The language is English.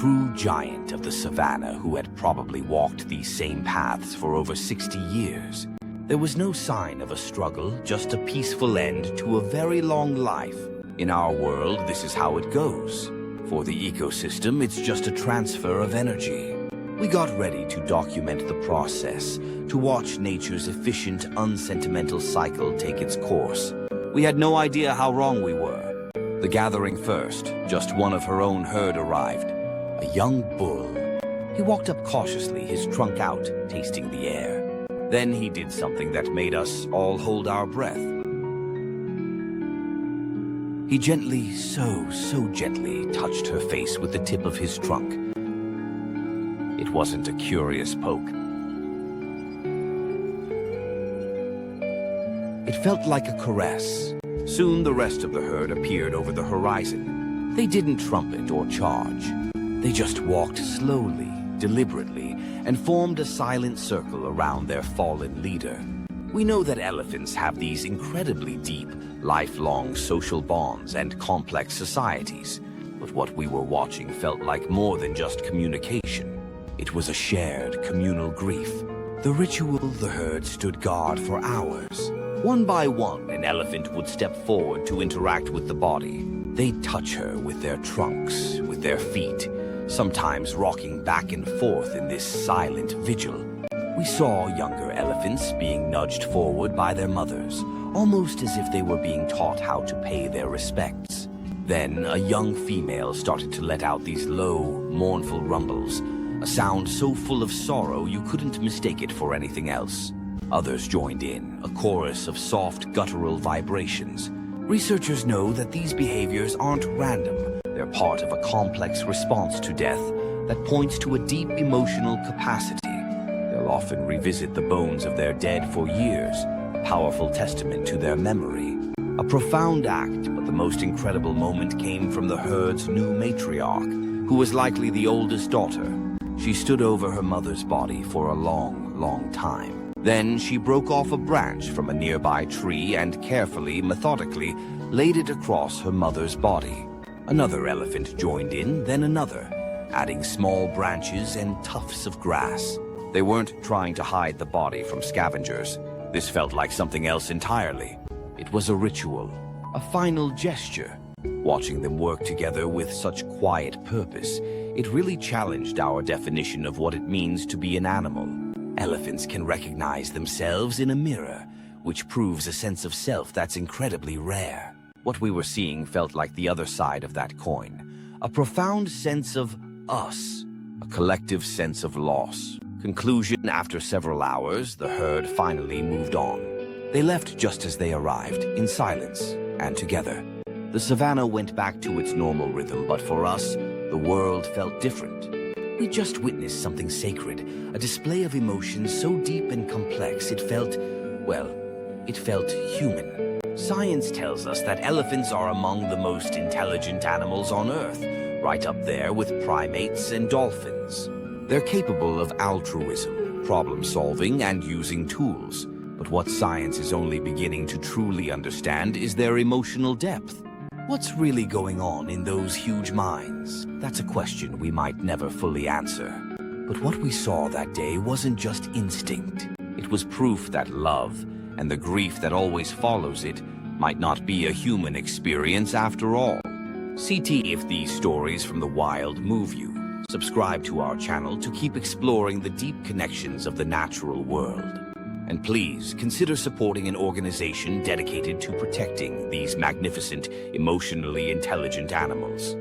true giant of the savannah who had probably walked these same paths for over 60 years. There was no sign of a struggle, just a peaceful end to a very long life. In our world, this is how it goes. For the ecosystem, it's just a transfer of energy. We got ready to document the process, to watch nature's efficient, unsentimental cycle take its course. We had no idea how wrong we were. The gathering first, just one of her own herd arrived. A young bull. He walked up cautiously, his trunk out, tasting the air. Then he did something that made us all hold our breath. He gently, so gently, touched her face with the tip of his trunk. It wasn't a curious poke. It felt like a caress. Soon the rest of the herd appeared over the horizon. They didn't trumpet or charge. They just walked slowly, deliberately, and formed a silent circle around their fallen leader. We know that elephants have these incredibly deep, lifelong social bonds and complex societies. But what we were watching felt like more than just communication. It was a shared communal grief. The ritual, the herd stood guard for hours. One by one, an elephant would step forward to interact with the body. They'd touch her with their trunks, with their feet, sometimes rocking back and forth in this silent vigil. We saw younger elephants being nudged forward by their mothers, almost as if they were being taught how to pay their respects. Then a young female started to let out these low, mournful rumbles, a sound so full of sorrow you couldn't mistake it for anything else. Others joined in, a chorus of soft, guttural vibrations. Researchers know that these behaviors aren't random. They're part of a complex response to death that points to a deep emotional capacity. They'll often revisit the bones of their dead for years, a powerful testament to their memory. A profound act, but the most incredible moment came from the herd's new matriarch, who was likely the oldest daughter. She stood over her mother's body for a long time. Then she broke off a branch from a nearby tree and carefully, methodically, laid it across her mother's body. Another elephant joined in, then another, adding small branches and tufts of grass. They weren't trying to hide the body from scavengers. This felt like something else entirely. It was a ritual, a final gesture. Watching them work together with such quiet purpose, it really challenged our definition of what it means to be an animal. Elephants can recognize themselves in a mirror, which proves a sense of self that's incredibly rare. What we were seeing felt like the other side of that coin, a profound sense of us, a collective sense of loss. Conclusion: after several hours, the herd finally moved on. They left just as they arrived, in silence and together. The savannah went back to its normal rhythm, but for us, the world felt different. We just witnessed something sacred, a display of emotions so deep and complex it felt, well, it felt human. Science tells us that elephants are among the most intelligent animals on Earth, right up there with primates and dolphins. They're capable of altruism, problem-solving, and using tools. But what science is only beginning to truly understand is their emotional depth. What's really going on in those huge minds? That's a question we might never fully answer. But what we saw that day wasn't just instinct. It was proof that love, and the grief that always follows it, might not be a human experience after all. CT, if these stories from the wild move you, subscribe to our channel to keep exploring the deep connections of the natural world. And please consider supporting an organization dedicated to protecting these magnificent, emotionally intelligent animals.